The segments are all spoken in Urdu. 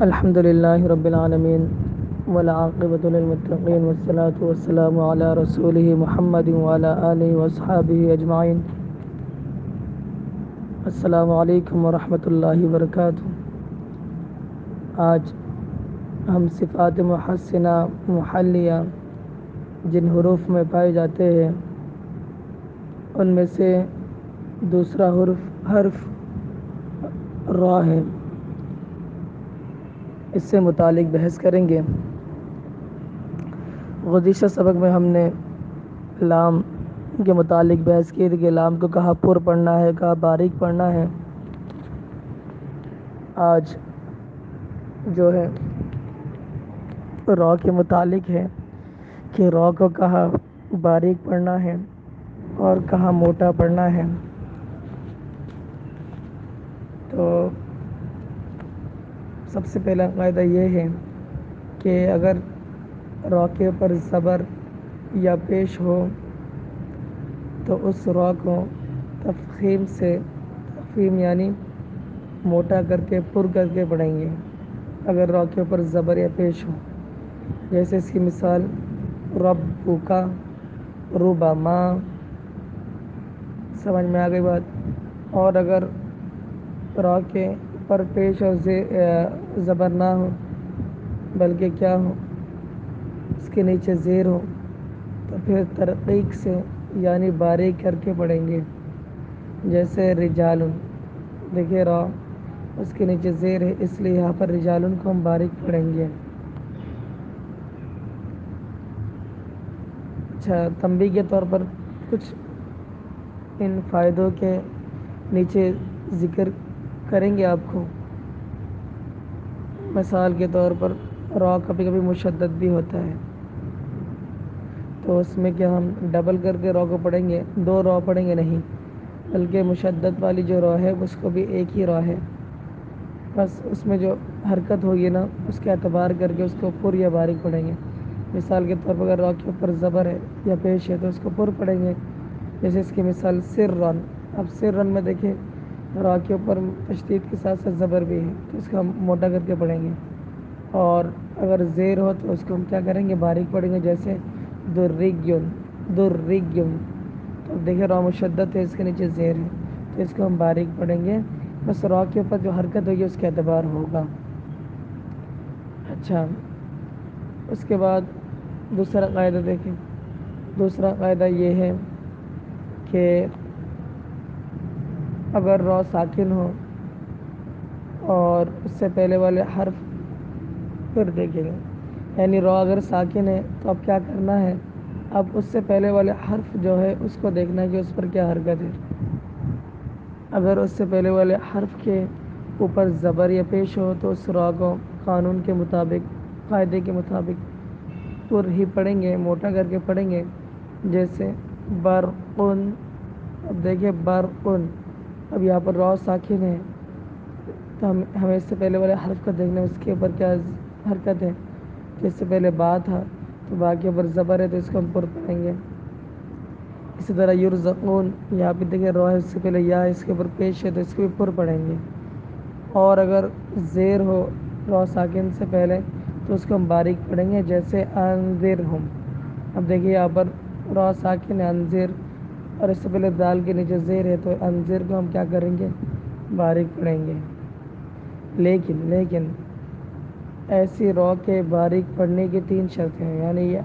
الحمد لله رب العالمين والعاقبة للمتقين والصلاة والسلام على رسوله محمد وعلى آله وأصحابه أجمعين. السلام علیکم ورحمۃ اللہ وبرکاتہ. آج ہم صفات محسنہ محلیہ جن حروف میں پائے جاتے ہیں ان میں سے دوسرا حرف را ہے. اس سے متعلق بحث کریں گے. گزشتہ سبق میں ہم نے لام کے متعلق بحث کی تھی کہ لام کو کہاں پر پڑھنا ہے, کہاں باریک پڑھنا ہے. آج جو ہے را کے متعلق ہے کہ را کو کہاں باریک پڑھنا ہے اور کہاں موٹا پڑھنا ہے. تو سب سے پہلا قاعدہ یہ ہے کہ اگر را کے اوپر زبر یا پیش ہو تو اس را کو تفخیم یعنی موٹا کر کے پر کر کے پڑھیں گے اگر را کے اوپر زبر یا پیش ہو. جیسے اس کی مثال ربک, ربما. سمجھ میں آ گئی بات. اور اگر را کے اوپر پیش اور زبر نہ ہو بلکہ کیا ہو, اس کے نیچے زیر ہو تو پھر ترقیق سے یعنی باریک کر کے پڑھیں گے. جیسے رجال, دیکھیے را اس کے نیچے زیر ہے اس لیے یہاں پر رجال کو ہم باریک پڑھیں گے. اچھا, تنبیہ کے طور پر کچھ ان فائدوں کے نیچے ذکر کریں گے آپ کو. مثال کے طور پر را کبھی کبھی مشدد بھی ہوتا ہے تو اس میں کیا ہم ڈبل کر کے را کو پڑھیں گے, دو را پڑھیں گے نہیں بلکہ مشدد والی جو را ہے اس کو بھی ایک ہی را ہے, بس اس میں جو حرکت ہوگی نا اس کے اعتبار کر کے اس کو پر یا باریک پڑھیں گے. مثال کے طور پر اگر را کے اوپر زبر ہے یا پیش ہے تو اس کو پر پڑھیں گے. جیسے اس کی مثال سرن. اب سرن میں دیکھیں را کے اوپر تشدید کے ساتھ ساتھ زبر بھی ہے تو اس کو ہم موٹا کر کے پڑھیں گے. اور اگر زیر ہو تو اس کو ہم کیا کریں گے, باریک پڑھیں گے. جیسے درگن, درگن. تو دیکھیں را مشدد ہے اس کے نیچے زیر ہے تو اس کو ہم باریک پڑھیں گے. بس را کے اوپر جو حرکت ہوگی اس کے اعتبار ہوگا. اچھا, اس کے بعد دوسرا قاعدہ دیکھیں. دوسرا قاعدہ یہ ہے کہ اگر را ساکن ہو اور اس سے پہلے والے حرف پھر دیکھیں گے, یعنی را اگر ساکن ہے تو اب کیا کرنا ہے, اب اس سے پہلے والے حرف جو ہے اس کو دیکھنا ہے کہ اس پر کیا حرکت ہے. اگر اس سے پہلے والے حرف کے اوپر زبر یا پیش ہو تو اس را کو قانون کے مطابق, قاعدے کے مطابق پر ہی پڑھیں گے, موٹا کر کے پڑھیں گے. جیسے برقن. اب دیکھیں برقن, اب یہاں پر را ساکن ہے تو ہمیں اس سے پہلے والے حرف کو دیکھنا ہے اس کے اوپر کیا حرکت ہے. تو اس سے پہلے با تھا تو با کے اوپر زبر ہے تو اس کو ہم پر پڑھیں گے. اسی طرح یرزقون, یہاں پہ دیکھیں را ہے اس سے پہلے یا اس کے اوپر پیش ہے تو اس کو بھی پر پڑھیں گے. اور اگر زیر ہو را ساکن سے پہلے تو اس کو ہم باریک پڑھیں گے. جیسے انذرہم. اب دیکھیے یہاں پر را ساکن ہے انذر اور اس سے پہلے دال کے نیچے زیر ہے تو انذر کو ہم کیا کریں گے, باریک پڑھیں گے. لیکن ایسی را کے باریک پڑھنے کی 3 شرطیں ہیں. یعنی یہ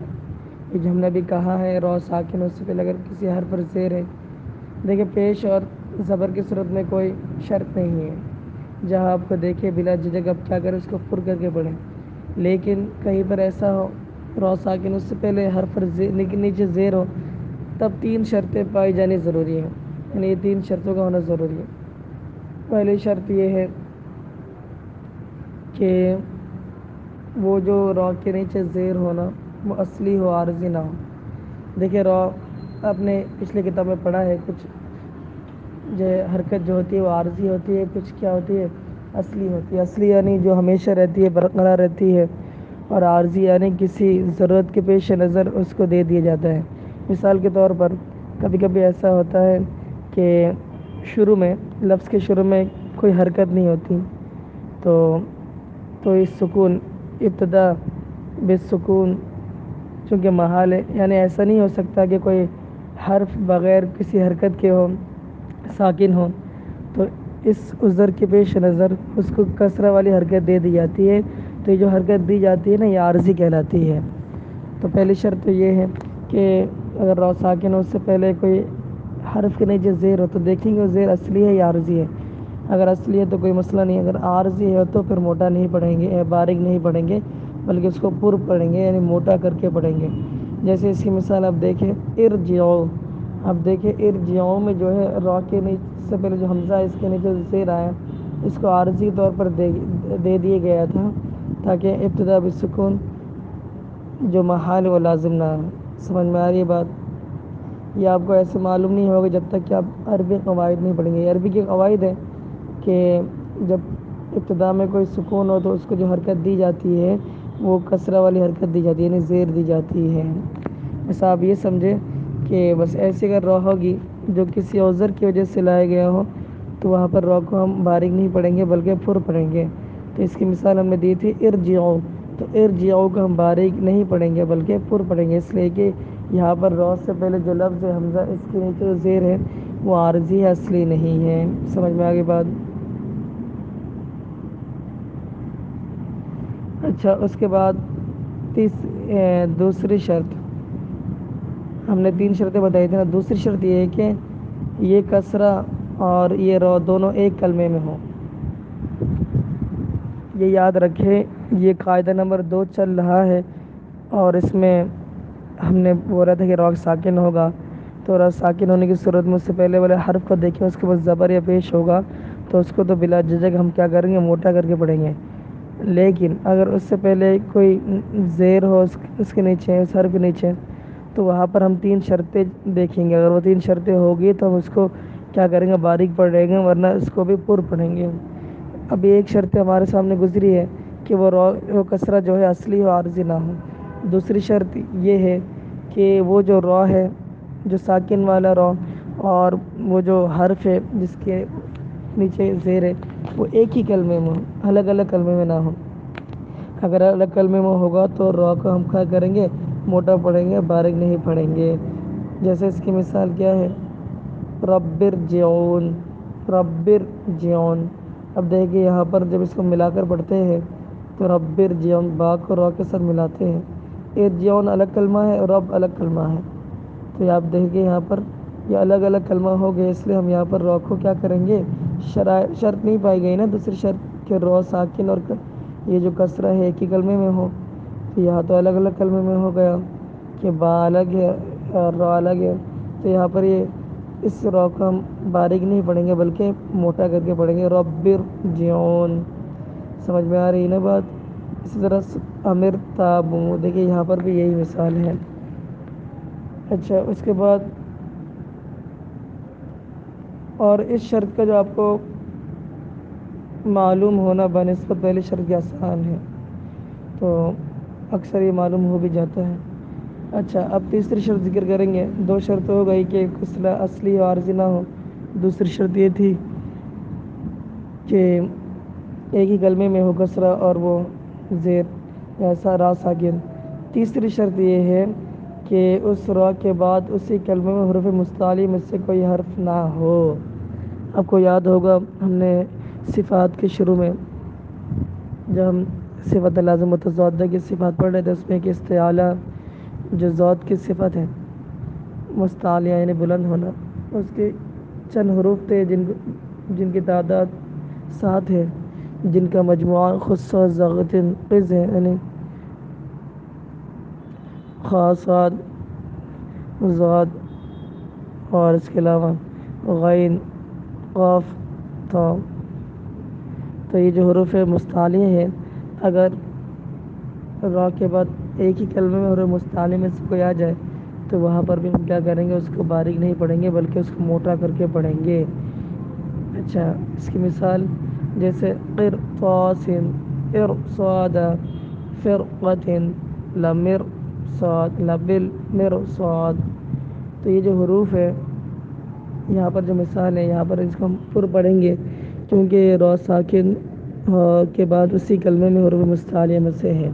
جو ہم نے ابھی کہا ہے را ساکن اس سے پہلے اگر کسی حرف پر زیر ہے, دیکھیں پیش اور زبر کی صورت میں کوئی شرط نہیں ہے, جہاں آپ کو دیکھیں بلا جھجک آپ کیا کریں اس کو پر کر کے پڑھیں. لیکن کہیں پر ایسا ہو را ساکن اس سے پہلے حرف پر نیچے زیر ہو تب 3 شرطیں پائی جانی ضروری ہیں. یعنی یہ 3 شرطوں کا ہونا ضروری ہے. پہلی شرط یہ ہے کہ وہ جو را کے نیچے زیر ہونا وہ اصلی ہو, عارضی نہ ہو. دیکھیں را آپ نے پچھلی کتاب میں پڑھا ہے کچھ جو حرکت جو ہوتی ہے وہ عارضی ہوتی ہے, کچھ کیا ہوتی ہے اصلی ہوتی ہے. اصلی یعنی جو ہمیشہ رہتی ہے, برقرار رہتی ہے, اور عارضی یعنی کسی ضرورت کے پیش نظر اس کو دے دیا جاتا ہے. مثال کے طور پر کبھی کبھی ایسا ہوتا ہے کہ لفظ کے شروع میں کوئی حرکت نہیں ہوتی تو تو اس سکون ابتدا بالسکون چونکہ محال ہے، یعنی ایسا نہیں ہو سکتا کہ کوئی حرف بغیر کسی حرکت کے ہو ساکن ہو، تو اس عذر کے پیش نظر اس کو کسرہ والی حرکت دے دی جاتی ہے۔ تو یہ جو حرکت دی جاتی ہے نا، یہ عارضی کہلاتی ہے۔ تو پہلی شرط تو یہ ہے کہ اگر را ساکن ہو، اس سے پہلے کوئی حرف کے نیچے زیر ہو تو دیکھیں گے وہ زیر اصلی ہے یا عارضی ہے۔ اگر اصلی ہے تو کوئی مسئلہ نہیں، اگر عارضی ہے تو پھر موٹا نہیں پڑھیں گے، باریک نہیں پڑھیں گے، بلکہ اس کو پر پڑھیں گے، یعنی موٹا کر کے پڑھیں گے۔ جیسے اس کی مثال آپ دیکھیں ارجعو، اب دیکھیں ارجعو میں جو ہے را کے نیچے سے پہلے جو حمزہ ہے اس کے نیچے زیر آیا، اس کو عارضی طور پر دے دیا گیا تھا تاکہ ابتدا بالسکون جو محال وہ لازم نہ ہو۔ سمجھ میں آ رہی ہے بات؟ یہ آپ کو ایسے معلوم نہیں ہوگا جب تک کہ آپ عربی قواعد نہیں پڑھیں گے۔ عربی کے قواعد ہے کہ جب ابتدا میں کوئی سکون ہو تو اس کو جو حرکت دی جاتی ہے وہ کسرہ والی حرکت دی جاتی ہے، یعنی زیر دی جاتی ہے۔ بس آپ یہ سمجھیں کہ بس ایسی اگر را ہوگی جو کسی عذر کی وجہ سے لایا گیا ہو تو وہاں پر را کو ہم باریک نہیں پڑھیں گے بلکہ پر پڑھیں گے۔ تو اس کی مثال ہم نے دی تھی ارجعو، تو ارجعو کو ہم باریک نہیں پڑھیں گے بلکہ پر پڑھیں گے، اس لیے کہ یہاں پر را سے پہلے جو لفظ ہے حمزہ اس کے نیچے جو زیر ہے وہ عارضی ہے، اصلی نہیں ہے۔ سمجھ میں آگے بات؟ اچھا، اس کے بعد دوسری شرط ہم نے 3 شرطیں بتائی تھیں نا، دوسری شرط یہ ہے کہ یہ کسرہ اور یہ را دونوں ایک کلمے میں ہوں۔ یہ یاد رکھیں، یہ قاعدہ نمبر 2 چل رہا ہے، اور اس میں ہم نے بولا تھا کہ را ساکن ہوگا، تو را ساکن ہونے کی صورت میں اس سے پہلے والے حرف کو دیکھیں، اس کے بعد زبر یا پیش ہوگا تو اس کو تو بلا جھجک ہم کیا کریں گے، موٹا کر کے پڑھیں گے۔ لیکن اگر اس سے پہلے کوئی زیر ہو اس کے نیچے، اس حرف کے نیچے، تو وہاں پر ہم 3 شرطیں دیکھیں گے۔ اگر وہ 3 شرطیں ہوگی تو ہم اس کو کیا کریں گے، باریک پڑھیں گے، ورنہ اس کو بھی پر پڑھیں گے۔ ابھی ایک شرط ہمارے سامنے گزری ہے کہ وہ کسرہ جو ہے اصلی ہو، عارضی نہ ہو۔ دوسری شرط یہ ہے کہ وہ جو را ہے، جو ساکن والا را، اور وہ جو حرف ہے جس کے نیچے زیر ہے، وہ ایک ہی کلمے میں ہو، الگ الگ کلمے میں نہ ہو۔ اگر الگ کلمے میں ہوگا تو را کو ہم کیا کریں گے، موٹا پڑھیں گے، باریک نہیں پڑھیں گے۔ جیسے اس کی مثال کیا ہے، رب ارجعون، رب ارجعون۔ اب دیکھیں یہاں پر جب اس کو ملا کر پڑھتے ہیں تو رب ارجعون، با کو را کے ساتھ ملاتے ہیں، ارجعون الگ کلمہ ہے اور رب الگ کلمہ ہے، تو یہ آپ دیکھیں یہاں پر یہ الگ الگ کلمہ ہو گئے، اس لیے ہم یہاں پر را کو کیا کریں گے، شرط نہیں پائی گئی نا دوسری شرط کہ را ساکن اور یہ جو کسرہ ہے ایک ہی کلمے میں ہو، تو یہاں تو الگ الگ کلمے میں ہو گیا کہ با الگ ہے اور را الگ ہے، تو یہاں پر یہ اس را کو ہم باریک نہیں پڑھیں گے بلکہ موٹا کر کے پڑھیں گے، رب ارجعون۔ سمجھ میں آ رہی ہے نا بات؟ اسی طرح امر تابو، دیکھیں یہاں پر بھی یہی مثال ہے۔ اچھا، اس کے بعد اور اس شرط کا جو آپ کو معلوم ہونا بنسبت پہلی شرط کے آسان ہے، تو اکثر یہ معلوم ہو بھی جاتا ہے۔ اچھا، اب تیسری شرط ذکر کریں گے۔ 2 شرط ہو گئی کہ کسرہ اصلی و عارضی نہ ہو، دوسری شرط یہ تھی کہ ایک ہی کلمے میں ہو کسرہ اور وہ زیر ایسا را ساکن۔ تیسری شرط یہ ہے کہ اس را کے بعد اسی کلمے میں حروف مستعلی میں سے کوئی حرف نہ ہو۔ آپ کو یاد ہوگا ہم نے صفات کے شروع میں جب ہم صفت لازم متضادہ کی صفات پڑھ رہے تھے، اس میں کہ استعالہ جو ذات کی صفت ہے، مستعلیہ یعنی بلند ہونا، اس کے چند حروف تھے جن کی تعداد 7 ہے، جن کا مجموعہ خص ضغط قز ہے، یعنی خاصات ضاد اور اس کے علاوہ غین قاف تھا۔ تو یہ جو حروف مستعلیہ ہے، اگر را کے بعد ایک ہی کلمے میں حروف مستعلیہ میں سے کوئی آ جائے تو وہاں پر بھی ہم کیا کریں گے، اس کو باریک نہیں پڑھیں گے بلکہ اس کو موٹا کر کے پڑھیں گے۔ اچھا، اس کی مثال جیسے قرطاس، ارصاد، فرقۃ، لمرصاد، لبالمرصاد۔ تو یہ جو حروف ہے یہاں پر جو مثال ہے، یہاں پر اس کو ہم پر پڑھیں گے کیونکہ را ساکن کے بعد اسی کلمے میں حروف مستعلیہ میں سے ہے،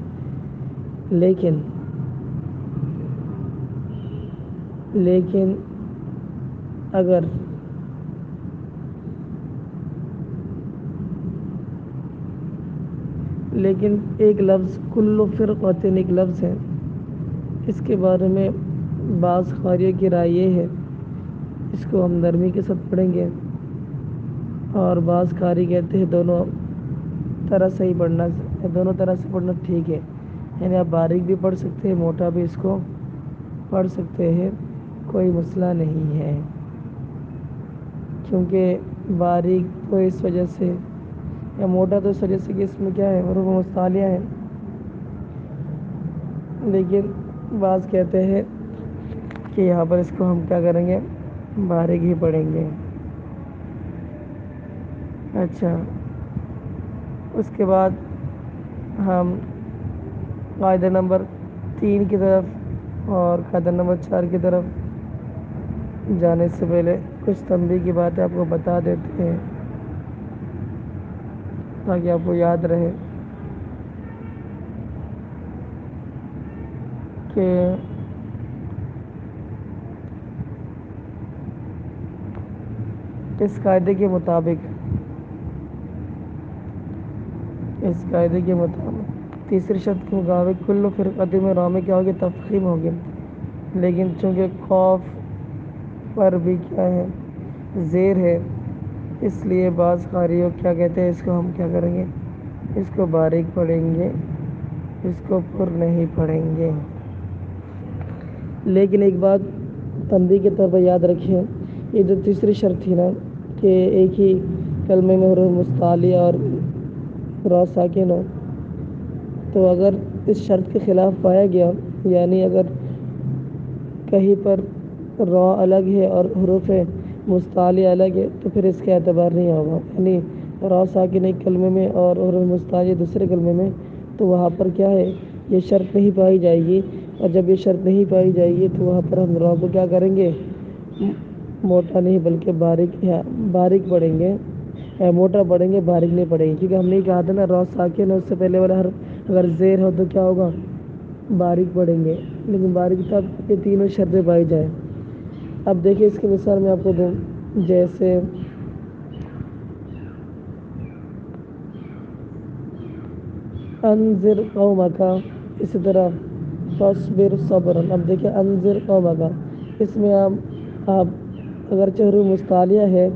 لیکن ایک لفظ کل فرقۃ ایک لفظ ہے، اس کے بارے میں بعض قاریوں کی رائے یہ ہے اس کو ہم نرمی کے ساتھ پڑھیں گے، اور بعض قاری کہتے ہیں دونوں طرح سے پڑھنا ٹھیک ہے، یعنی آپ باریک بھی پڑھ سکتے ہیں، موٹا بھی اس کو پڑھ سکتے ہیں، کوئی مسئلہ نہیں ہے، کیونکہ باریک تو اس وجہ سے یا موٹا تو اس وجہ سے کہ اس میں کیا ہے حروف مستعلیہ ہے، لیکن بعض کہتے ہیں کہ یہاں پر اس کو ہم کیا کریں گے، باریک ہی پڑھیں گے۔ اچھا، اس کے بعد ہم قاعدہ نمبر 3 کی طرف اور قاعدہ نمبر 4 کی طرف جانے سے پہلے کچھ تنبیہ کی باتیں آپ کو بتا دیتے ہیں تاکہ آپ کو یاد رہے کہ اس قاعدے کے مطابق تیسری شرط کے مطابق کل فرقۃ میں را میں کیا ہوگی، تفخیم ہوگی، لیکن چونکہ خوف پر بھی کیا ہے، زیر ہے، اس لیے بعض قاریوں کیا کہتے ہیں اس کو ہم کیا کریں گے، اس کو باریک پڑھیں گے، اس کو پر نہیں پڑھیں گے۔ لیکن ایک بات تنبیہ کے طور پر یاد رکھیں، یہ جو تیسری شرط تھی نا کہ ایک ہی کلمے میں حروف مستعلیہ اور را ساکن ہو، تو اگر اس شرط کے خلاف پایا گیا، یعنی اگر کہیں پر را الگ ہے اور حروف مستعلیہ الگ ہے تو پھر اس کا اعتبار نہیں ہوگا، یعنی را ساکن ایک کلمے میں اور حروف مستعلیہ دوسرے کلمے میں، تو وہاں پر کیا ہے، یہ شرط نہیں پائی جائے گی، اور جب یہ شرط نہیں پائی جائے گی تو وہاں پر ہم را کو کیا کریں گے، موٹا نہیں بلکہ باریک پڑھیں گے، موٹا پڑھیں گے، باریک نہیں پڑھیں گے، کیونکہ ہم نے کہا تھا نا را ساکن ہے، اس سے پہلے والا حرف اگر زیر ہو تو کیا ہوگا، باریک پڑھیں گے، لیکن باریک تب یہ تینوں شرطیں پائی جائیں۔ اب دیکھیں اس کی مثال میں آپ کو دوں، جیسے انذر قومک، اسی طرح فاصبر صبرا۔ اب دیکھیں انذر قومک، اس میں آپ اگرچہ حروف مستعلیہ ہے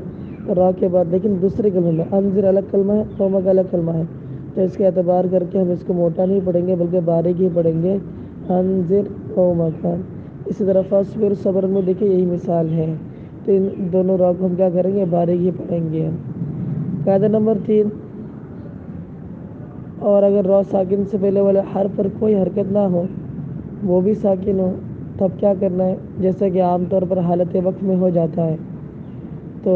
را کے بعد، لیکن دوسرے کلمے میں انذر الگ کلمہ ہے، قومک الگ کلمہ ہے، تو اس کے اعتبار کر کے ہم اس کو موٹا نہیں پڑھیں گے بلکہ باریک ہی پڑھیں گے، انذر قومک۔ اسی طرح فاصبر صبرا میں دیکھیں یہی مثال ہے، تو ان دونوں را کو ہم کیا کریں گے، باریک ہی پڑھیں گے۔ قاعدہ نمبر 3، اور اگر را ساکن سے پہلے والے حرف پر کوئی حرکت نہ ہو، وہ بھی ساکن ہو، تب کیا کرنا ہے، جیسا کہ عام طور پر حالت وقف میں ہو جاتا ہے، تو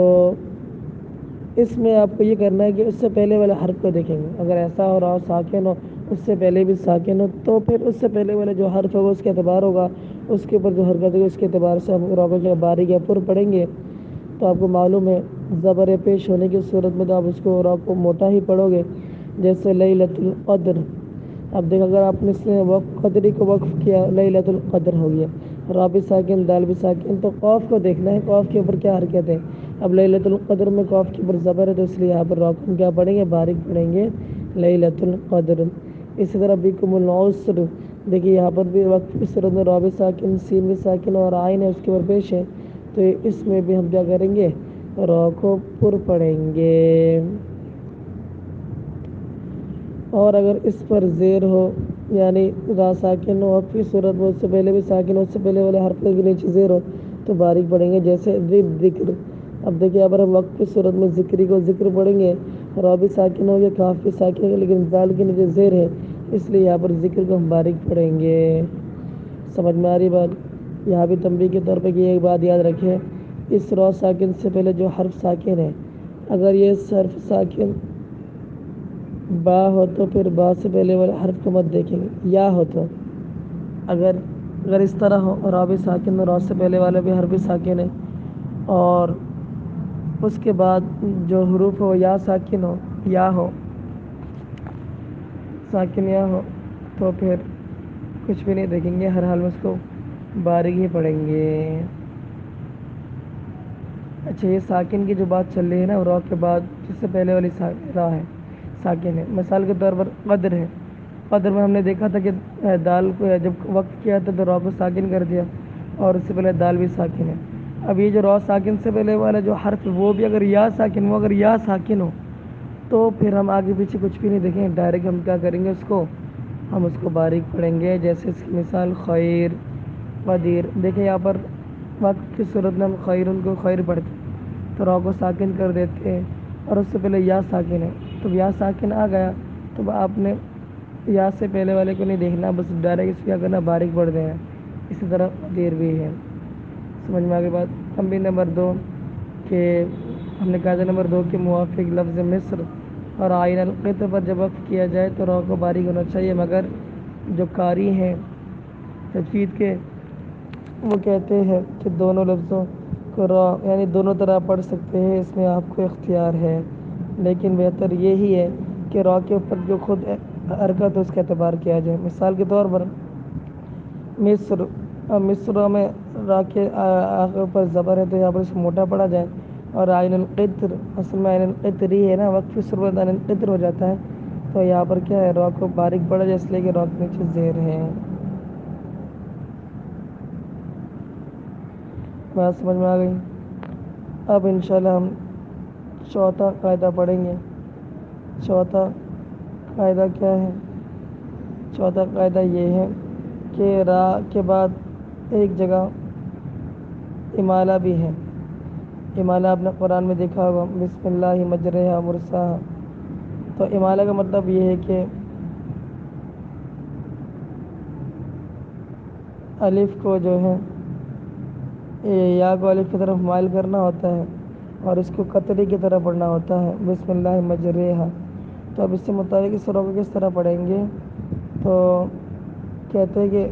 اس میں آپ کو یہ کرنا ہے کہ اس سے پہلے والے حرف کو دیکھیں گے، اگر ایسا ہو را ساکن ہو اس سے پہلے بھی ساکن ہو تو پھر اس سے پہلے والے جو حرف ہے وہ اس کے اعتبار ہوگا، اس کے اوپر جو حرکت ہوگی اس کے اعتبار سے ہم را کو باریک یا پر پڑھیں گے۔ تو آپ کو معلوم ہے زبر پیش ہونے کی صورت میں تو آپ اس کو را کو موٹا ہی پڑھو گے، جیسے لیلۃ القدر۔ اب دیکھ اگر آپ نے اس نے قدری کو وقف کیا، لیلۃ القدر ہو گیا، را بھی ساکن دال بھی ساکن، تو قاف کو دیکھنا ہے قاف کے اوپر کیا حرکت ہے، اب لیلۃ القدر میں قاف کے اوپر زبر ہے تو اس لیے یہاں پر را کو کیا پڑھیں گے، باریک پڑھیں گے، لیلۃ القدر۔ اسی طرح بکم العسر، دیکھیے یہاں پر بھی وقت کی صورت میں را بھی ساکن، سین بھی ساکن اور عین ہے اس کے اوپر پیش ہے، تو اس میں بھی ہم کیا کریں گے، را کو پر پڑھیں گے۔ اور اگر اس پر زیر ہو، یعنی را ساکن ہو، وقت کی صورت میں اس سے پہلے بھی ساکن ہو، اس سے پہلے والے حرف کے نیچے زیر ہو تو باریک پڑھیں گے، جیسے ذکر۔ اب دیکھیے اگر ہم وقت کی صورت میں ذکری کو ذکر پڑھیں گے، را بھی ساکن ہو گیا، کاف بھی ساکن ہے، لیکن دال کے نیچے زیر ہے، اس لیے یہاں پر ذکر کو ہم باریک پڑھیں گے۔ سمجھ میں آ رہی بات؟ یہاں بھی تنبیہ کے طور پہ یہ ایک بات یاد رکھیں، اس را ساکن سے پہلے جو حرف ساکن ہے، اگر یہ حرف ساکن با ہو تو پھر با سے پہلے والے حرف کو مت دیکھیں گے، یا ہو تو اگر اس طرح ہو، را بھی ساکن ہو، را سے پہلے والے بھی حرف بھی ساکن ہے، اور اس کے بعد جو حروف ہو یا ساکن ہو یا ہو، ساکن یا ہو تو پھر کچھ بھی نہیں دیکھیں گے، ہر حال میں اس کو باریک ہی پڑھیں گے۔ اچھا، یہ ساکن کی جو بات چل رہی ہے نا، را کے بعد جس سے پہلے والی را ہے ساکن ہے، مثال کے طور پر قدر ہے۔ قدر میں ہم نے دیکھا تھا کہ دال کو جب وقت کیا تھا تو را کو ساکن کر دیا، اور اس سے پہلے دال بھی ساکن ہے۔ اب یہ جو را ساکن سے پہلے والا جو حرف وہ بھی اگر یا ساکن ہو، اگر یا ساکن ہو تو پھر ہم آگے پیچھے کچھ بھی نہیں دیکھیں گے، ڈائریکٹ ہم کیا کریں گے، ہم اس کو باریک پڑھیں گے۔ جیسے اس کی مثال خیر، قدیر، دیکھیں یہاں پر وقت کی صورت میں ہم خیرن کو خیر پڑھتے ہیں تو را کو ساکن کر دیتے ہیں، اور اس سے پہلے یا ساکن ہے تو یا ساکن آ گیا تو آپ نے یا سے پہلے والے کو نہیں دیکھنا، بس ڈائریکٹ اس کیا کرنا، باریک پڑھ دینا۔ اسی طرح قدیر بھی ہے۔ سمجھ میں آگے بات۔ تنبیہ نمبر 2 کہ ہم نے قاعدہ نمبر 2 کے موافق لفظ مصر اور عین القطر پر جب وقف کیا جائے تو را کو باریک ہونا چاہیے، مگر جو قاری ہیں تجوید کے وہ کہتے ہیں کہ دونوں لفظوں کو را یعنی دونوں طرح پڑھ سکتے ہیں، اس میں آپ کو اختیار ہے، لیکن بہتر یہی ہے کہ را کے اوپر جو خود حرکت ہے اس کا اعتبار کیا جائے۔ مثال کے طور پر مصر میں را کے آخر پر زبر ہے تو یہاں پر اس کو موٹا پڑھا جائے، اور عین القطر اصل میں عین القطر ہی ہے نا، وقت کی صورت عین القطر ہو جاتا ہے تو یہاں پر کیا ہے، را کو باریک پڑھا جائے، اس لیے کہ را کے نیچے زیر ہے۔ بات سمجھ میں آ گئی؟ اب انشاءاللہ ہم چوتھا قاعدہ پڑھیں گے۔ چوتھا قاعدہ کیا ہے؟ چوتھا قاعدہ یہ ہے کہ را کے بعد ایک جگہ امالہ بھی ہے۔ امالہ آپ نے قرآن میں دیکھا ہوگا، بسم اللہ مجرہا مرساہا، تو امالہ کا مطلب یہ ہے کہ الف کو جو ہے یا کو الف کی طرف مائل کرنا ہوتا ہے اور اس کو قطری کی طرح پڑھنا ہوتا ہے، بسم اللہ مجرہا۔ تو اب اس سے مطابق اس را کو کس طرح پڑھیں گے؟ تو کہتے ہیں کہ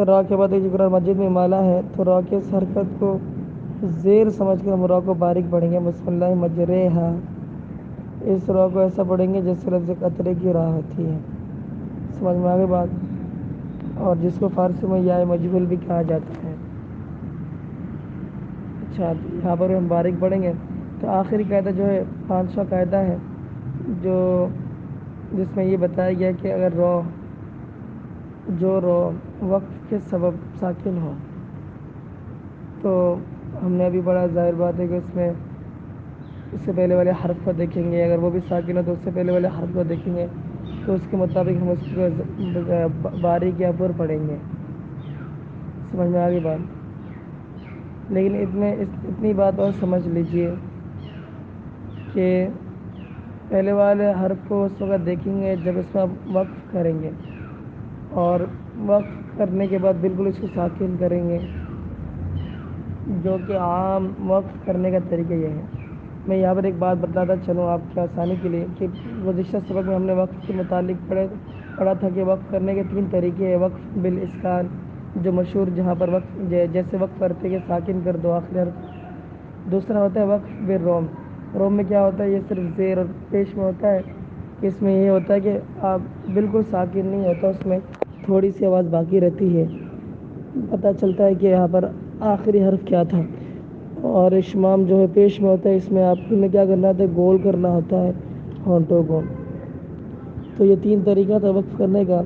را کے بعد ایک قرآن مجید میں امالہ ہے تو را کے اس حرکت کو زیر سمجھ کر ہم را کو باریک پڑھیں گے، بسم اللہ مجرہا۔ اس را کو ایسا پڑھیں گے جیسے لفظ قطرے کی راہ ہوتی ہے۔ سمجھ میں آگے بات؟ اور جس کو فارسی میں یا مجہول بھی کہا جاتا ہے۔ اچھا، یہاں پر ہم باریک پڑھیں گے تو آخری قاعدہ جو ہے 5واں قاعدہ ہے، جس میں یہ بتایا گیا کہ اگر جو وقت کے سبب ساکن ہو تو ہم نے ابھی بڑا ظاہر بات ہے کہ اس سے پہلے والے حرف کو دیکھیں گے، اگر وہ بھی ساکن ہو تو اس سے پہلے والے حرف کو دیکھیں گے تو اس کے مطابق ہم اس کو باریک یا پر پڑھیں گے۔ سمجھ میں آگے بات؟ لیکن اتنی بات اور سمجھ لیجئے کہ پہلے والے حرف کو اس وقت دیکھیں گے جب اس میں آپ وقف کریں گے، اور وقف کرنے کے بعد بالکل اس کو ساکن کریں گے، جو کہ عام وقف کرنے کا طریقہ یہ ہے۔ میں یہاں پر ایک بات بتاتا چلوں آپ کی آسانی کے لیے کہ گزشتہ سبق میں ہم نے وقف کے متعلق پڑھا تھا کہ وقف کرنے کے 3 طریقے ہیں۔ وقف بالاسکان جو مشہور، جہاں پر وقف جیسے وقف کرتے کہ ساکن کر دو آخری حرف۔ دوسرا ہوتا ہے وقف بالروم۔ روم میں کیا ہوتا ہے، یہ صرف زیر اور پیش میں ہوتا ہے، اس میں یہ ہوتا ہے کہ آپ بالکل ساکن نہیں ہوتا، اس میں تھوڑی سی آواز باقی رہتی ہے، پتہ چلتا ہے کہ یہاں پر آخری حرف کیا تھا۔ اور اشمام جو ہے پیش میں ہوتا ہے، اس میں آپ نے کیا کرنا ہوتا ہے، گول کرنا ہوتا ہے ہونٹوں کو۔ تو یہ 3 طریقہ تھا وقف کرنے کا۔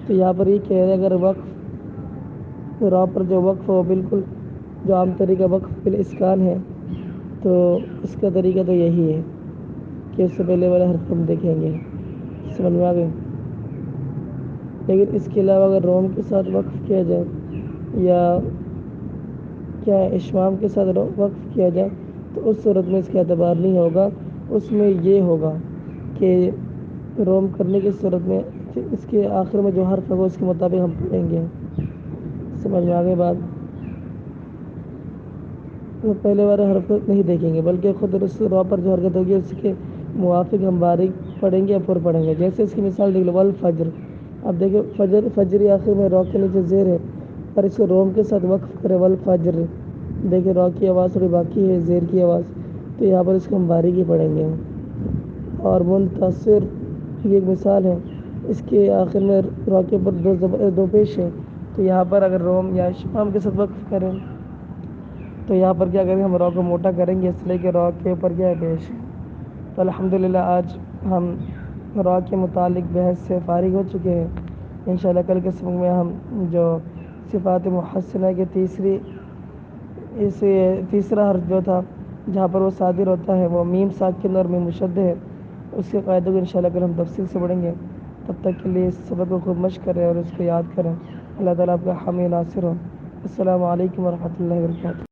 تو یہاں پر یہ کہہ رہے ہیں اگر وقف را پر جو وقف ہو بالکل جو عام طریقہ وقف بالاسکان ہے تو اس کا طریقہ تو یہی ہے کہ اس سے پہلے والے حرف ہم دیکھیں گے۔ سمجھ میں آ گئی؟ لیکن اس کے علاوہ اگر روم کے ساتھ وقف کیا جائے یا کیا اشمام کے ساتھ وقف کیا جائے تو اس صورت میں اس کا اعتبار نہیں ہوگا، اس میں یہ ہوگا کہ روم کرنے کی صورت میں اس کے آخر میں جو حرف ہوگا اس کے مطابق ہم پڑھیں گے۔ سمجھ میں آگے بات؟ وہ پہلے والے حرف کو نہیں دیکھیں گے بلکہ خود اس را پر جو حرکت ہوگی اس کے موافق ہم باریک پڑھیں گے یا پر پڑھیں گے۔ جیسے اس کی مثال دیکھ لو، والفجر۔ اب دیکھیں فجر آخر میں را کے نیچے زیر ہے، اور اس کو روم کے ساتھ وقف کرے والفجر، دیکھیں را کی آواز تھوڑی باقی ہے، زیر کی آواز، تو یہاں پر اس کو ہم باریک ہی پڑھیں گے۔ اور منتصر یہ ایک مثال ہے. اس کے آخر میں را کے اوپر دو پیش ہے. تو یہاں پر اگر روم یا شام کے ساتھ وقف کریں تو یہاں پر کیا کریں، ہم را کو موٹا کریں گے، اس لیے کہ را کے اوپر کیا ہے، پیش ہے. تو الحمدللہ آج ہم را کے متعلق بحث سے فارغ ہو چکے ہیں. انشاءاللہ کل کے سبق میں ہم جو صفات محسنہ کے تیسرا حرف جو تھا جہاں پر وہ صادر ہوتا ہے وہ میم ساکن اور میم مشدد ہے، اس کے قاعدوں کو انشاءاللہ کل ہم تفصیل سے پڑھیں گے. تب تک کے لیے اس سبق کو خوب مشق کریں اور اس کو یاد کریں. اللہ تعالیٰ آپ کا حامی ناصر ہو. السلام علیکم ورحمۃ اللہ وبرکاتہ.